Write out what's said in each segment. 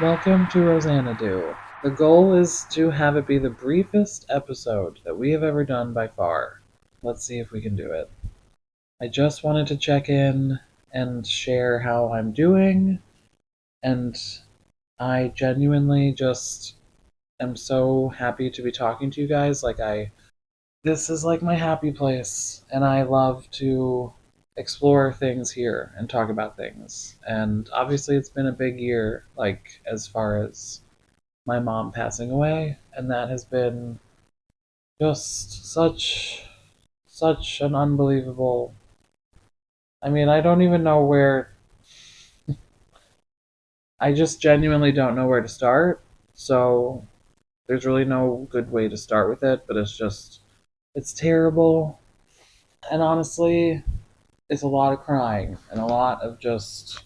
Welcome to Rosanadu. The goal is to have it be the briefest episode that we have ever done by far. Let's see if we can do it. I just wanted to check in and share how I'm doing, and I genuinely just am so happy to be talking to you guys. This is like my happy place, and I love to explore things here and talk about things. And obviously, it's been a big year, like as far as my mom passing away, and that has been just such an unbelievable. I mean, I don't even know where. I just genuinely don't know where to start. So there's really no good way to start with it, but it's terrible. And honestly, it's a lot of crying and a lot of just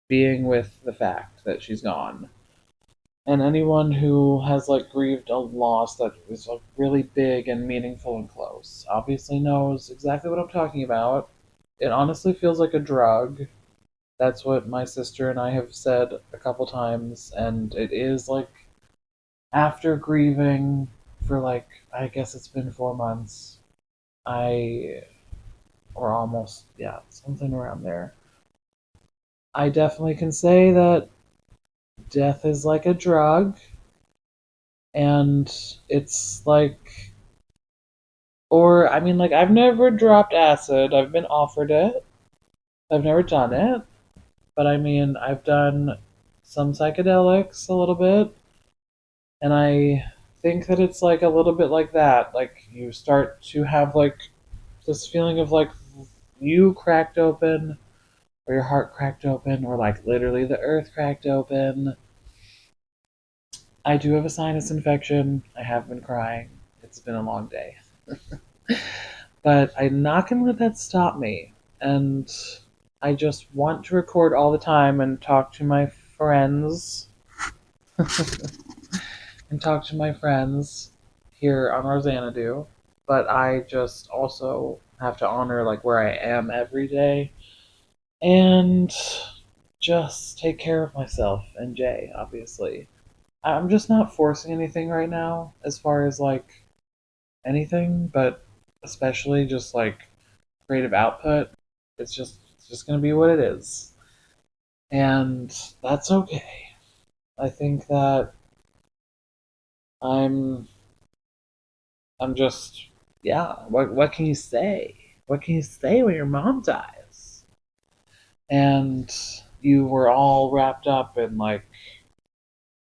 being with the fact that she's gone. And anyone who has like grieved a loss that is like really big and meaningful and close obviously knows exactly what I'm talking about. It honestly feels like a drug. That's what my sister and I have said a couple times, and it is like after grieving for like I guess it's been 4 months. I or almost, yeah, something around there. I definitely can say that death is like a drug, and it's like, or I mean, like I've never dropped acid. I've been offered it. I've never done it, but I mean, I've done some psychedelics a little bit, and I think that it's like a little bit like that. Like you start to have like this feeling of like you cracked open, or your heart cracked open, or like literally the earth cracked open. I do have a sinus infection. I have been crying. It's been a long day. But I'm not going to let that stop me. And I just want to record all the time and talk to my friends and talk to my friends here on Rosanadu. But I just also have to honor like where I am every day and just take care of myself and Jay, obviously. I'm just not forcing anything right now as far as like anything, but especially just like creative output. It's just gonna be what it is, and that's okay. I think that I'm I'm just yeah. What can you say? What can you say when your mom dies? And you were all wrapped up in like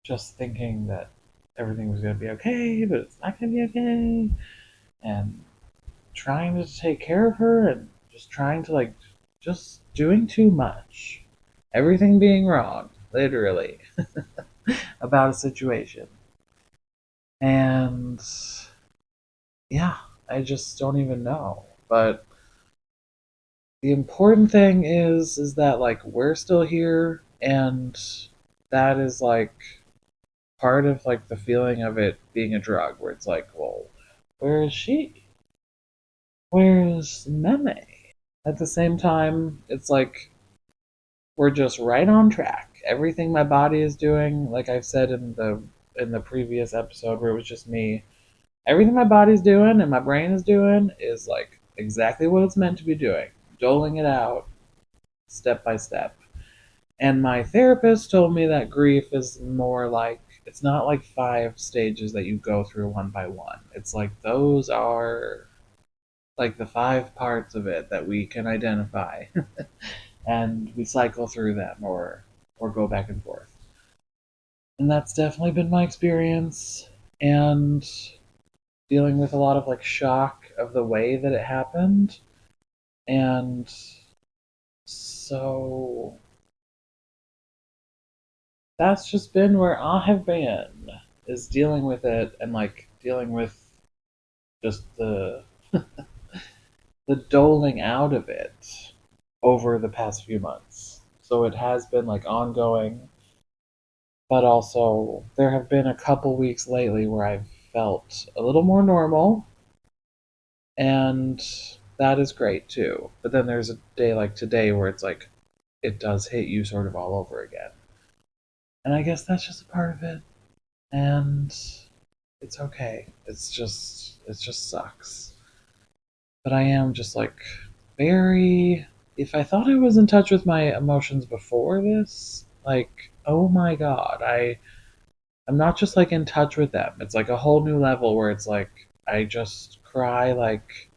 just thinking that everything was gonna be okay, but it's not gonna be okay, and trying to take care of her and just trying to like just doing too much. Everything being wrong, literally, about a situation. And yeah, I just don't even know. But the important thing is that like we're still here, and that is like part of like the feeling of it being a drug where it's like, well, where is she? Where is Meme? At the same time, it's like we're just right on track. Everything my body is doing, like I've said in the previous episode where it was just me, everything my body's doing and my brain is doing is like exactly what it's meant to be doing, doling it out step by step. And my therapist told me that grief is more like it's not like 5 stages that you go through one by one. It's like those are like the 5 parts of it that we can identify and we cycle through them or go back and forth. And that's definitely been my experience, and dealing with a lot of like shock of the way that it happened. And so that's just been where I have been, is dealing with it and like dealing with just the doling out of it over the past few months. So it has been like ongoing, but also there have been a couple weeks lately where I've felt a little more normal, and that is great too. But then there's a day like today where it's like it does hit you sort of all over again. And I guess that's just a part of it. And it's okay. It just sucks. But I am just like very. If I thought I was in touch with my emotions before this, like, oh my god, I'm not just like in touch with them. It's like a whole new level where it's like I just cry like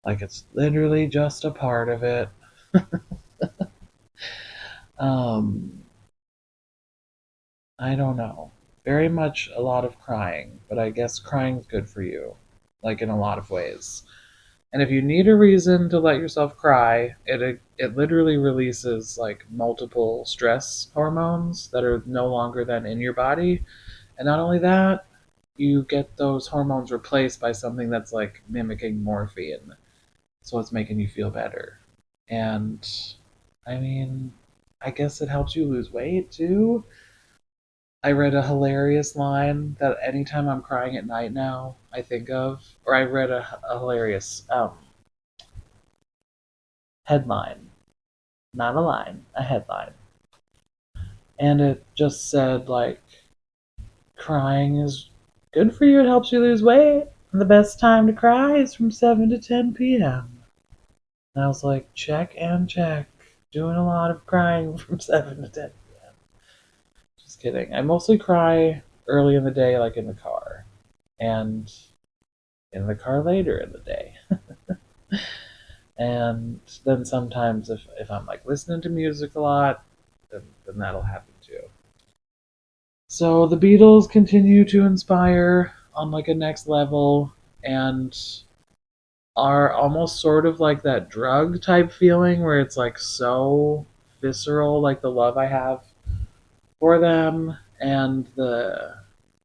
it's literally just a part of it. um I don't know. Very much a lot of crying, but I guess crying's good for you, like in a lot of ways. And if you need a reason to let yourself cry, it literally releases like multiple stress hormones that are no longer then in your body. And not only that, you get those hormones replaced by something that's like mimicking morphine. So it's making you feel better. And I mean, I guess it helps you lose weight too. I read a hilarious line that anytime I'm crying at night now, I think of, or I read a hilarious headline, not a line, a headline. And it just said, like, crying is good for you, it helps you lose weight. And the best time to cry is from 7 to 10 p.m. And I was like, check and check. Doing a lot of crying from 7 to 10 p.m. Just kidding. I mostly cry early in the day, like in the car, and in the car later in the day. And then sometimes if I'm like listening to music a lot, then that'll happen too. So the Beatles continue to inspire on like a next level and are almost sort of like that drug type feeling where it's like so visceral, like the love I have for them and the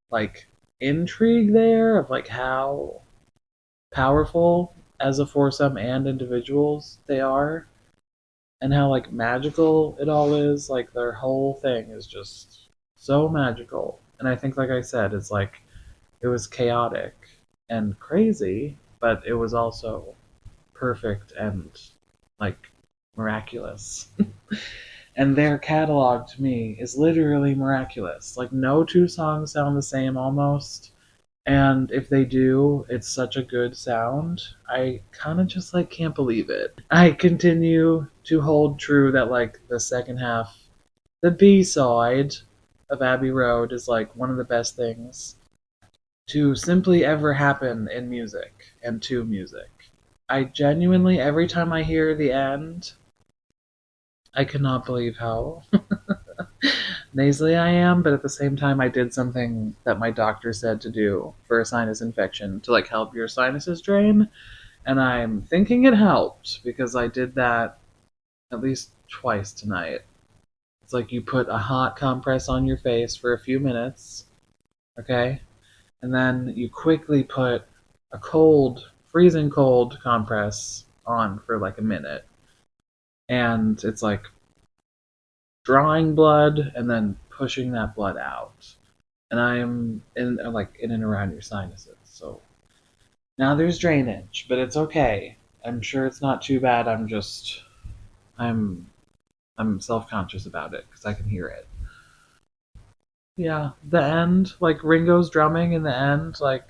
like intrigue there of like how powerful as a foursome and individuals they are and how like magical it all is. Like their whole thing is just so magical. And I think, like I said, it's like it was chaotic and crazy, but it was also perfect and like miraculous. And their catalog to me is literally miraculous. Like no two songs sound the same almost. And if they do, it's such a good sound. I kind of just like can't believe it. I continue to hold true that like the second half, the B side of Abbey Road is like one of the best things to simply ever happen in music and to music. I genuinely, every time I hear the end, I cannot believe how nasally I am, but at the same time, I did something that my doctor said to do for a sinus infection to like help your sinuses drain, and I'm thinking it helped because I did that at least twice tonight. It's like you put a hot compress on your face for a few minutes, okay, and then you quickly put a cold, freezing cold compress on for like a minute, and it's like drawing blood and then pushing that blood out. And I'm in like in and around your sinuses. So now there's drainage, but it's okay. I'm sure it's not too bad. I'm I'm self-conscious about it because I can hear it. Yeah, the end, like Ringo's drumming in the end, like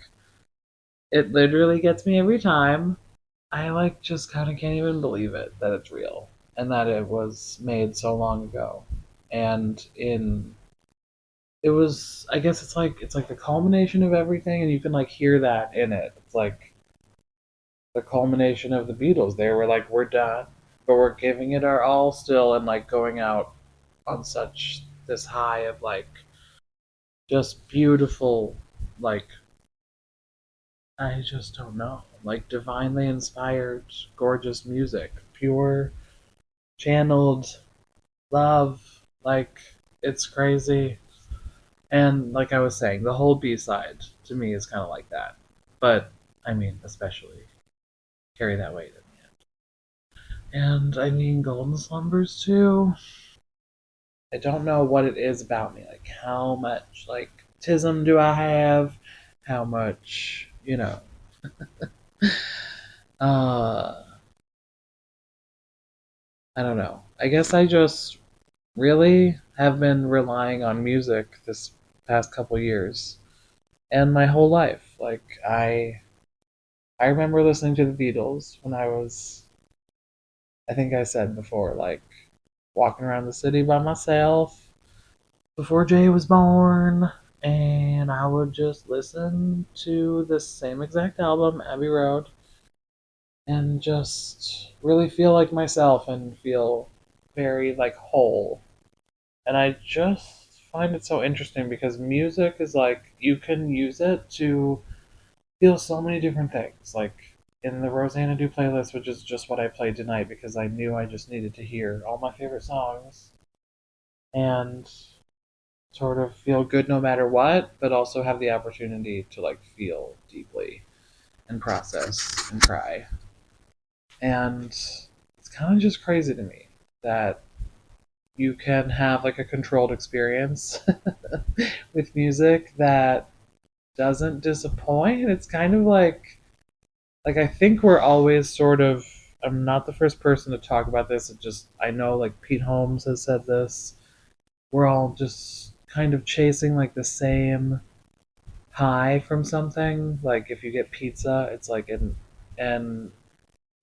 it literally gets me every time. I like just kind of can't even believe it that it's real and that it was made so long ago. And in it was I guess it's like the culmination of everything and you can like hear that in it. It's like the culmination of the Beatles. They were like, we're done, but we're giving it our all still and like going out on such this high of like just beautiful, like I just don't know, like divinely inspired, gorgeous music, pure, channeled love. Like it's crazy. And like I was saying, the whole B side to me is kind of like that. But I mean, especially carry that weight in the end. And I mean, Golden Slumbers too. I don't know what it is about me. Like, how much, like, tism do I have? How much, uh, I don't know. I guess I just really have been relying on music this past couple years and my whole life. Like I remember listening to the Beatles when I think I said before, like walking around the city by myself before Jay was born, and I would just listen to the same exact album, Abbey Road, and just really feel like myself and feel very like whole. And I just find it so interesting because music is like you can use it to feel so many different things. Like in the Rosanna Do playlist, which is just what I played tonight because I knew I just needed to hear all my favorite songs and sort of feel good no matter what, but also have the opportunity to like feel deeply and process and cry. And it's kind of just crazy to me that you can have like a controlled experience with music that doesn't disappoint. It's kind of like I think we're always sort of I'm not the first person to talk about this. It just I know like Pete Holmes has said this. We're all just kind of chasing like the same high from something. Like if you get pizza, it's like an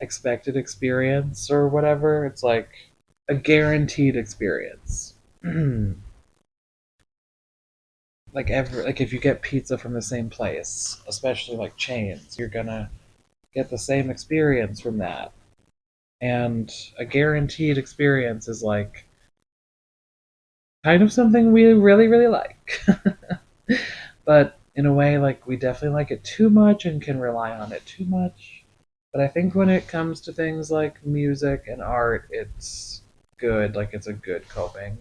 expected experience or whatever. It's like a guaranteed experience. Like if you get pizza from the same place, especially like chains, you're gonna get the same experience from that. And a guaranteed experience is like kind of something we really really like. But in a way like we definitely like it too much and can rely on it too much. But I think when it comes to things like music and art, it's good. Like it's a good coping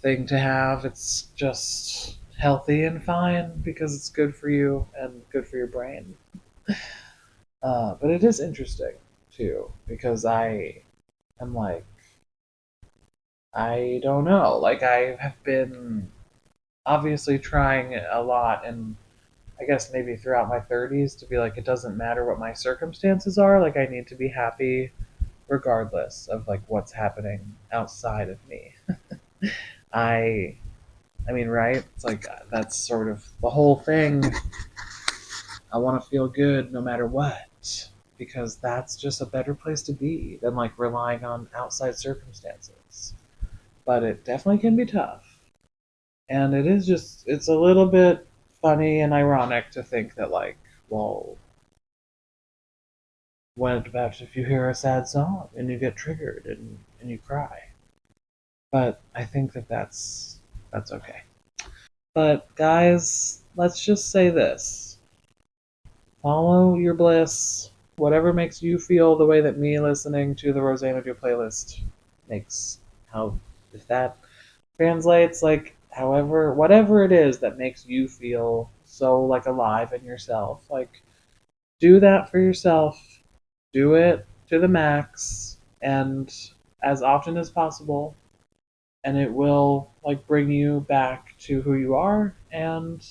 thing to have. It's just healthy and fine because it's good for you and good for your brain. But it is interesting too because I am like I don't know. Like I have been obviously trying a lot, and I guess maybe throughout my 30s to be like it doesn't matter what my circumstances are. Like I need to be happy regardless of like what's happening outside of me. I I mean, right? It's like that's sort of the whole thing. I want to feel good no matter what because that's just a better place to be than like relying on outside circumstances. But it definitely can be tough. And it is just it's a little bit funny and ironic to think that like, well, what about if you hear a sad song and you get triggered and you cry? But I think that that's okay. But guys, let's just say this. Follow your bliss. Whatever makes you feel the way that me listening to the Rosanna Do playlist makes how if that translates like however whatever it is that makes you feel so like alive in yourself. Like do that for yourself. Do it to the max and as often as possible and it will like bring you back to who you are and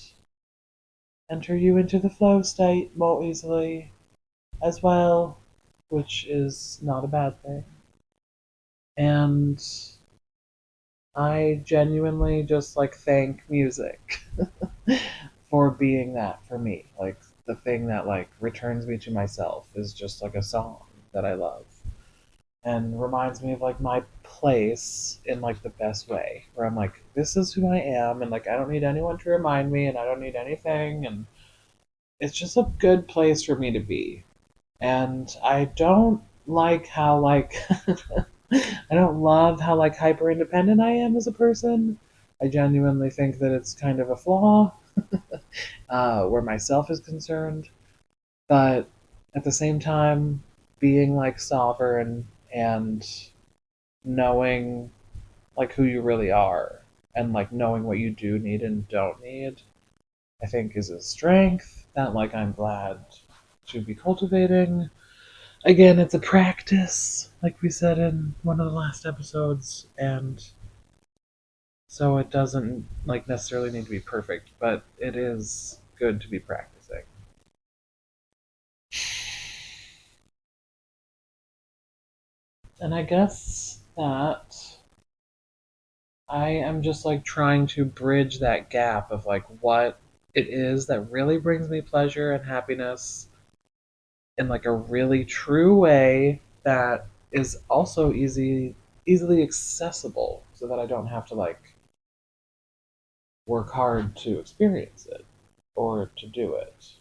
enter you into the flow state more easily as well, which is not a bad thing. And I genuinely just like thank music for being that for me. Like the thing that like returns me to myself is just like a song that I love and reminds me of like my place in like the best way where I'm like this is who I am and like I don't need anyone to remind me and I don't need anything and it's just a good place for me to be. And I don't like how like I don't love how like hyper independent I am as a person. I genuinely think that it's kind of a flaw where myself is concerned. But at the same time, being like sovereign and knowing like who you really are and like knowing what you do need and don't need, I think is a strength that like I'm glad to be cultivating. Again, it's a practice, like we said in one of the last episodes, and so it doesn't like necessarily need to be perfect, but it is good to be practicing. And I guess that, I am just like trying to bridge that gap of like what it is that really brings me pleasure and happiness in like a really true way that is also easily accessible so that I don't have to like work hard to experience it or to do it.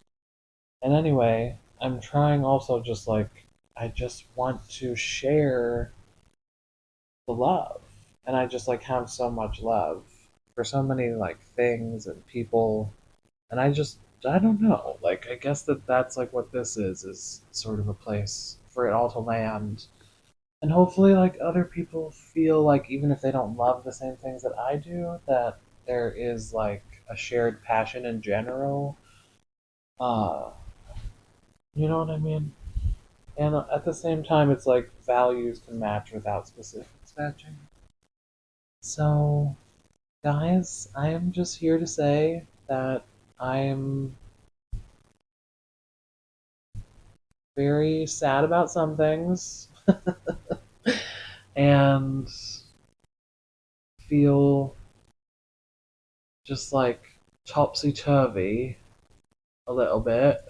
And anyway, I'm trying also just like I just want to share the love. And I just like have so much love for so many like things and people. And I don't know. Like I guess that's like what this is sort of a place for it all to land. And hopefully like other people feel like even if they don't love the same things that I do, that there is like a shared passion in general. Uh, you know what I mean? And at the same time, it's like values can match without specifics matching. So, guys, I am just here to say that I am very sad about some things and feel just like topsy turvy a little bit,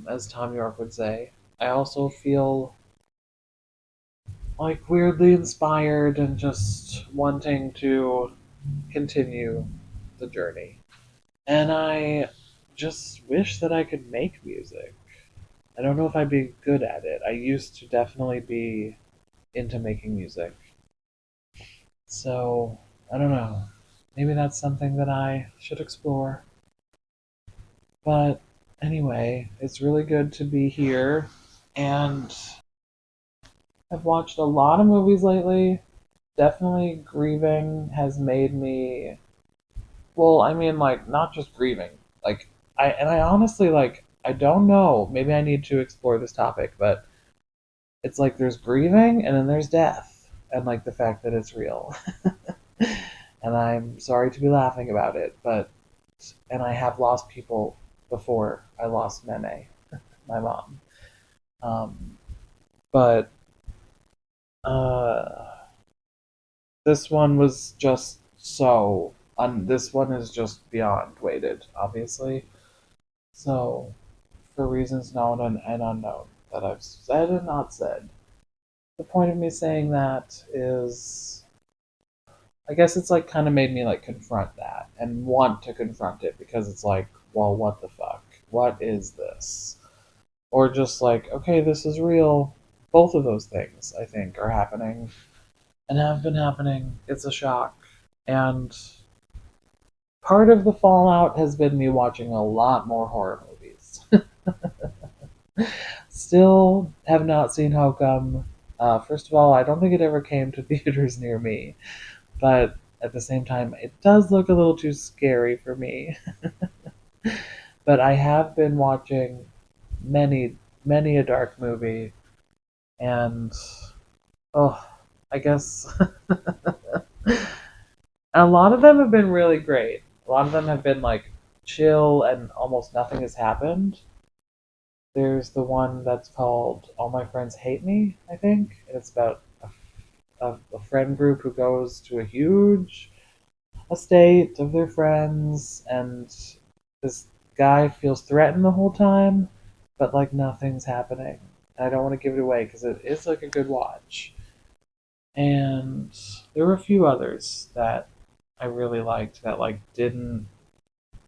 as Tom York would say. I also feel like weirdly inspired and just wanting to continue the journey. And I just wish that I could make music. I don't know if I'd be good at it. I used to definitely be into making music. So, I don't know. Maybe that's something that I should explore. But anyway, it's really good to be here. And I've watched a lot of movies lately. Definitely grieving has made me, well, I mean like not just grieving. Like I honestly like I don't know. Maybe I need to explore this topic, but it's like there's grieving and then there's death and like the fact that it's real. And I'm sorry to be laughing about it, but and I have lost people before. I lost Meme, my mom. Um, but uh, this one was just so. This one is just beyond weighted, obviously. So, for reasons known and unknown that I've said and not said, the point of me saying that is, I guess it's like kind of made me like confront that and want to confront it because it's like, well, what the fuck? What is this? Or just like, okay, this is real. Both of those things, I think, are happening and have been happening. It's a shock. And part of the fallout has been me watching a lot more horror movies. Still have not seen Hokum. First of all, I don't think it ever came to theaters near me, but at the same time, it does look a little too scary for me. But I have been watching many a dark movie, and oh, I guess a lot of them have been really great. A lot of them have been like chill, and almost nothing has happened. There's the one that's called All My Friends Hate Me, I think. And it's about a friend group who goes to a huge estate of their friends, and this guy feels threatened the whole time, but like nothing's happening. I don't want to give it away because it is like a good watch. And there were a few others that I really liked that like didn't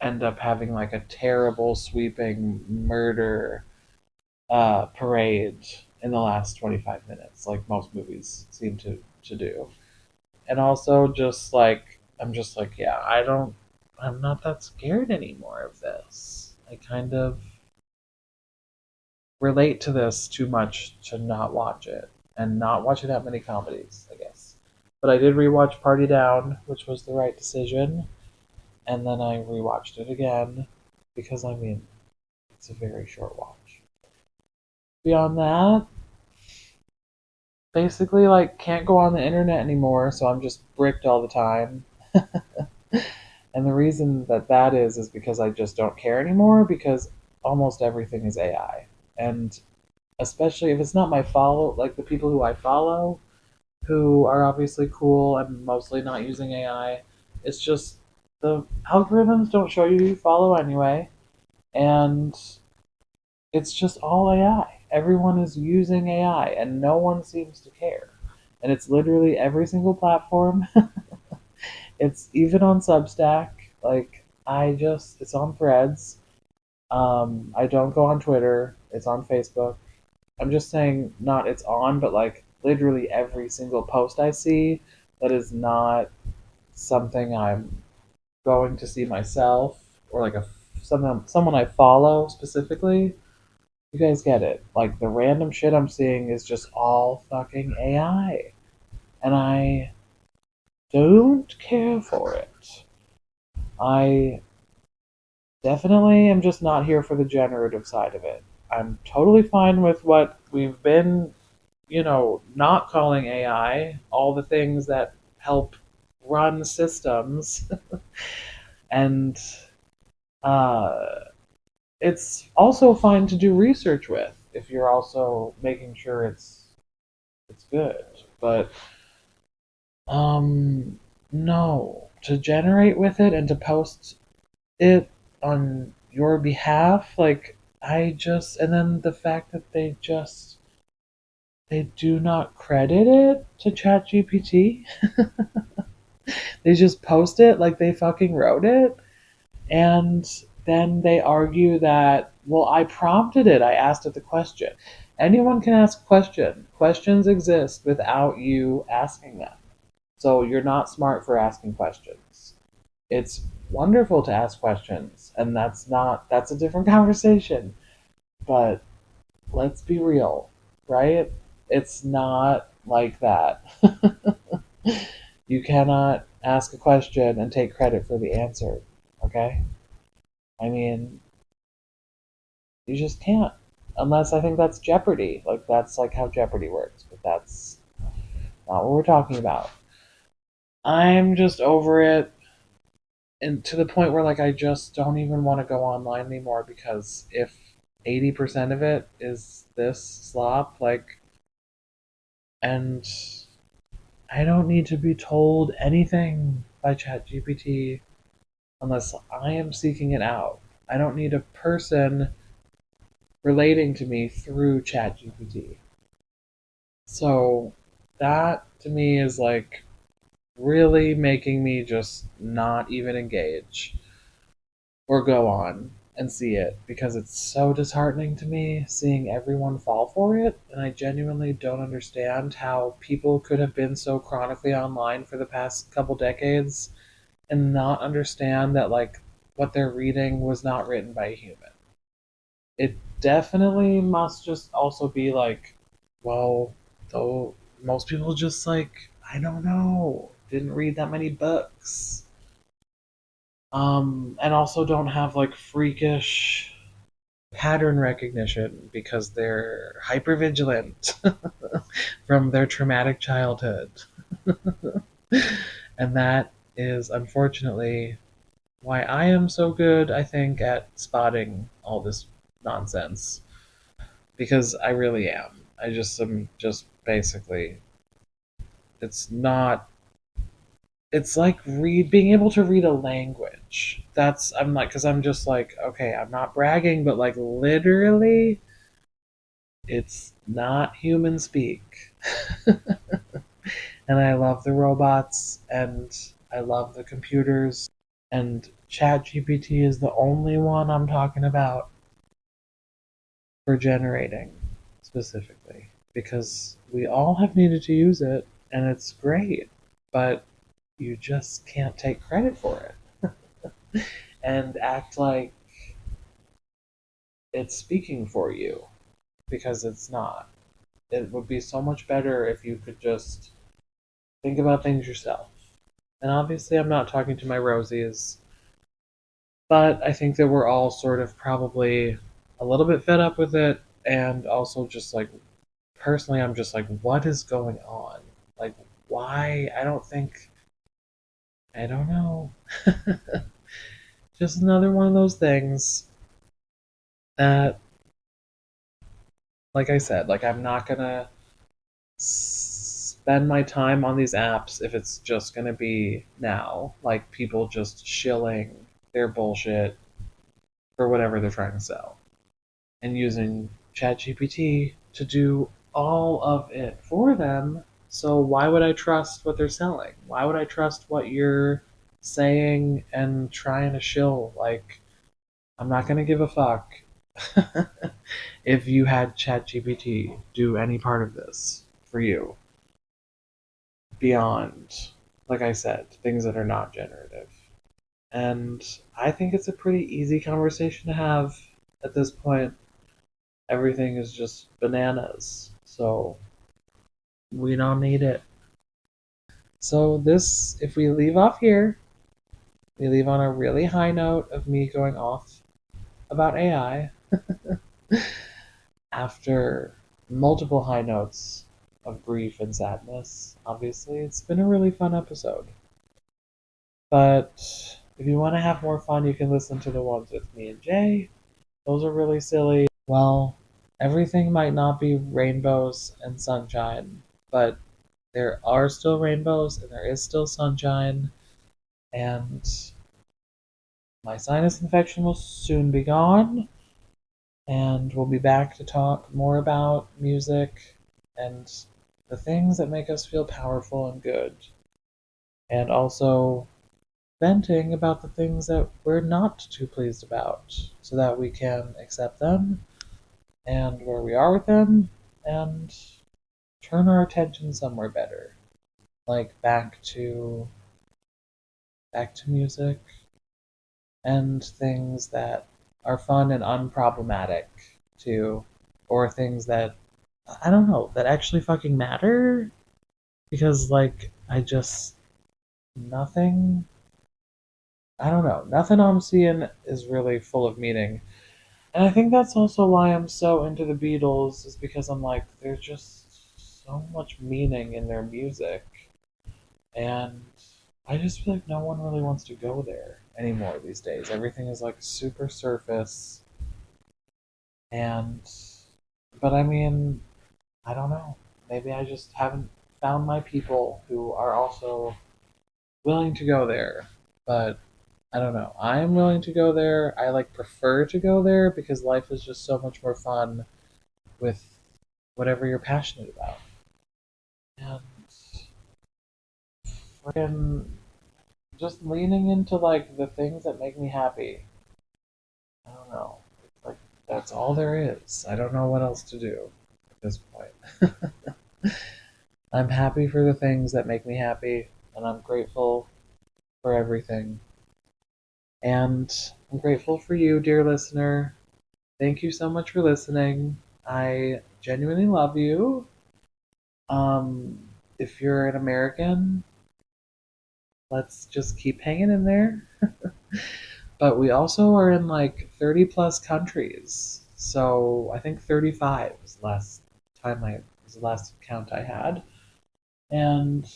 end up having like a terrible sweeping murder parade in the last 25 minutes, like most movies seem to do. And also, just like, I'm just like, yeah, I'm not that scared anymore of this. I kind of relate to this too much to not watch it, and not watching that many comedies, I guess. But I did rewatch Party Down, which was the right decision, and then I rewatched it again because I mean, it's a very short watch. Beyond that, basically like can't go on the internet anymore, so I'm just bricked all the time. And the reason that that is because I just don't care anymore because almost everything is AI. And especially if it's not my follow, like the people who I follow, who are obviously cool and mostly not using AI. It's just the algorithms don't show you who you follow anyway, and it's just all AI. Everyone is using AI, and no one seems to care. And it's literally every single platform. It's even on Substack. Like it's on Threads. I don't go on Twitter. It's on Facebook. I'm just saying, not it's on, but like literally every single post I see that is not something I'm going to see myself, or like a someone I follow specifically. You guys get it. Like the random shit I'm seeing is just all fucking AI, and I don't care for it. I definitely am just not here for the generative side of it. I'm totally fine with what we've been, not calling AI, all the things that help run systems. And uh, it's also fine to do research with if you're also making sure it's good. But no, to generate with it and to post it on your behalf, like and then the fact that they do not credit it to ChatGPT. They just post it like they fucking wrote it, and then they argue that, well, I prompted it, I asked it the question. Anyone can ask a question. Questions exist without you asking them. So you're not smart for asking questions. It's wonderful to ask questions, and that's a different conversation. But let's be real, right? It's not like that. You cannot ask a question and take credit for the answer, okay? I mean, you just can't. Unless I think that's Jeopardy. Like, that's like how Jeopardy works, but that's not what we're talking about. I'm just over it, and to the point where, like, I just don't even want to go online anymore because if 80% of it is this slop, like, and I don't need to be told anything by ChatGPT unless I am seeking it out. I don't need a person relating to me through ChatGPT. So that to me is like really making me just not even engage or go on and see it because it's so disheartening to me seeing everyone fall for it. And I genuinely don't understand how people could have been so chronically online for the past couple decades and not understand that, like, what they're reading was not written by a human. It definitely must just also be like, well, though most people just, like, I don't know, didn't read that many books. And also don't have like freakish pattern recognition because they're hyper vigilant from their traumatic childhood. And that is unfortunately why I am so good, I think, at spotting all this nonsense. Because I really am. I just am just basically, it's not, it's like being able to read a language. That's, I'm like, because I'm just like, okay, I'm not bragging, but like literally, it's not human speak. And I love the robots, and I love the computers, and ChatGPT is the only one I'm talking about for generating specifically, because we all have needed to use it, and it's great, but you just can't take credit for it and act like it's speaking for you because it's not. It would be so much better if you could just think about things yourself. And obviously, I'm not talking to my Rosies, but I think that we're all sort of probably a little bit fed up with it, and also just like, personally, I'm just like, what is going on? Like, why? I don't know. Just another one of those things that like I said, like I'm not gonna spend my time on these apps if it's just gonna be now, like people just shilling their bullshit for whatever they're trying to sell and using ChatGPT to do all of it for them. So why would I trust what they're selling? Why would I trust what you're saying and trying to shill? Like, I'm not gonna give a fuck if you had ChatGPT do any part of this for you beyond, like I said, things that are not generative. And I think it's a pretty easy conversation to have at this point. Everything is just bananas. So we don't need it. So this, if we leave off here, we leave on a really high note of me going off about AI after multiple high notes of grief and sadness. Obviously, it's been a really fun episode. But if you want to have more fun, you can listen to the ones with me and Jay. Those are really silly. Well, everything might not be rainbows and sunshine, but there are still rainbows and there is still sunshine, and my sinus infection will soon be gone, and we'll be back to talk more about music and the things that make us feel powerful and good, and also venting about the things that we're not too pleased about so that we can accept them and where we are with them and turn our attention somewhere better, like back to music and things that are fun and unproblematic too, or things that I don't know that actually fucking matter, because like I just nothing I don't know, nothing I'm seeing is really full of meaning. And I think that's also why I'm so into the Beatles, is because I'm like, there's just so much meaning in their music. And I just feel like no one really wants to go there anymore these days. Everything is like super surface. And, but I mean, I don't know. Maybe I just haven't found my people who are also willing to go there. But I don't know. I'm willing to go there. I like prefer to go there because life is just so much more fun with whatever you're passionate about. And freaking just leaning into like the things that make me happy. I don't know. It's like that's all there is. I don't know what else to do at this point. I'm happy for the things that make me happy, and I'm grateful for everything. And I'm grateful for you, dear listener. Thank you so much for listening. I genuinely love you. If you're an American, let's just keep hanging in there. But we also are in like 30 plus countries. So I think 35 was the last was the last count I had. And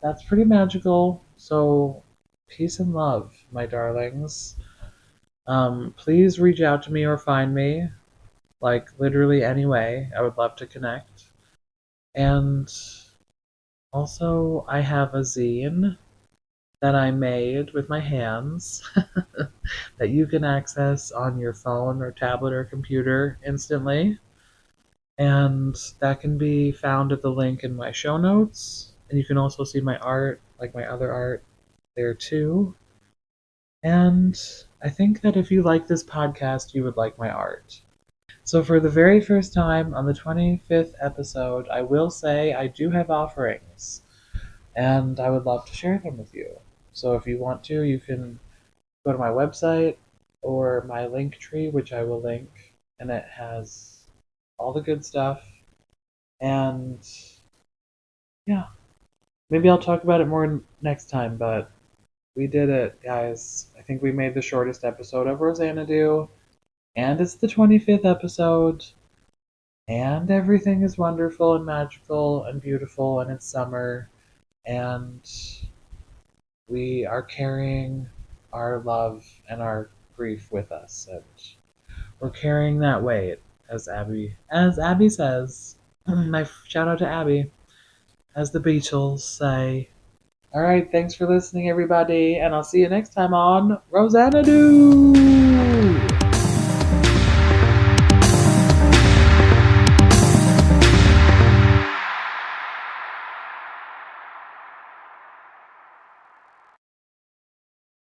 that's pretty magical. So peace and love, my darlings. Please reach out to me or find me. Like literally any way. I would love to connect. And also I have a zine that I made with my hands that you can access on your phone or tablet or computer instantly. And that can be found at the link in my show notes. And you can also see my art, like my other art, there too. And I think that if you like this podcast, you would like my art. So, for the very first time on the 25th episode, I will say I do have offerings, and I would love to share them with you. So, if you want to, you can go to my website or my link tree, which I will link, and it has all the good stuff. And yeah, maybe I'll talk about it more next time, but we did it, guys. I think we made the shortest episode of Rosanna and it's the 25th episode, and everything is wonderful and magical and beautiful, and it's summer, and we are carrying our love and our grief with us, and we're carrying that weight. as Abby says. My shout out to Abby, as the Beatles say. All right, thanks for listening, everybody, and I'll see you next time on Rosanna Do.